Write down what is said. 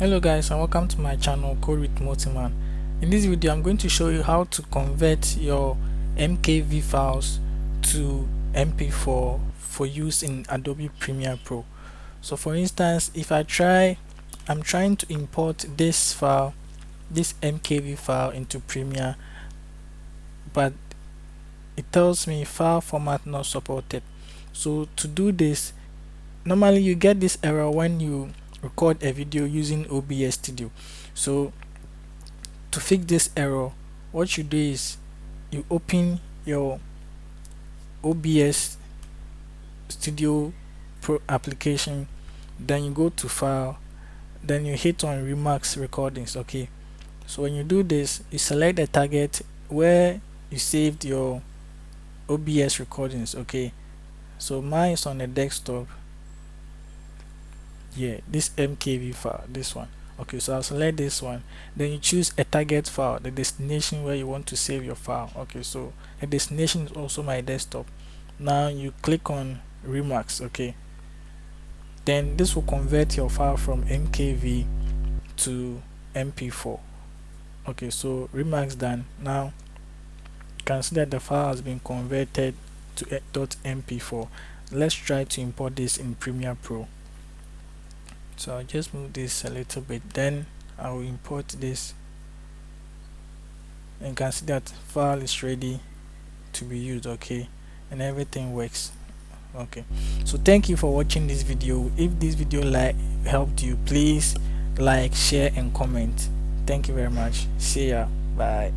Hello guys, and welcome to my channel Code with MultiMaN. In this video I'm going to show you how to convert your MKV files to MP4 for use in Adobe Premiere Pro. So for instance, if I'm trying to import this MKV file into Premiere, but it tells me file format not supported. So to do this, normally you get this error when you record a video using OBS Studio. So to fix this error, what you do is you open your OBS Studio Pro application, then you go to File, then you hit on Remix Recordings. Okay, so when you do this, you select the target where you saved your OBS recordings. Okay, so mine is on the desktop. Yeah, this MKV file, this one. Okay, so I'll select this one, then you choose a target file, the destination where you want to save your file. Okay, so the destination is also my desktop. Now you click on Remix. Okay, then this will convert your file from MKV to MP4. Okay, so Remix done. Now you can see that the file has been converted to .mp4. Let's try to import this in Premiere Pro. So I'll just move this a little bit, then I will import this, and you can see that file is ready to be used. Okay, and everything works. Okay, so thank you for watching this video. If this video helped you, please like, share and comment. Thank you very much. See ya. Bye.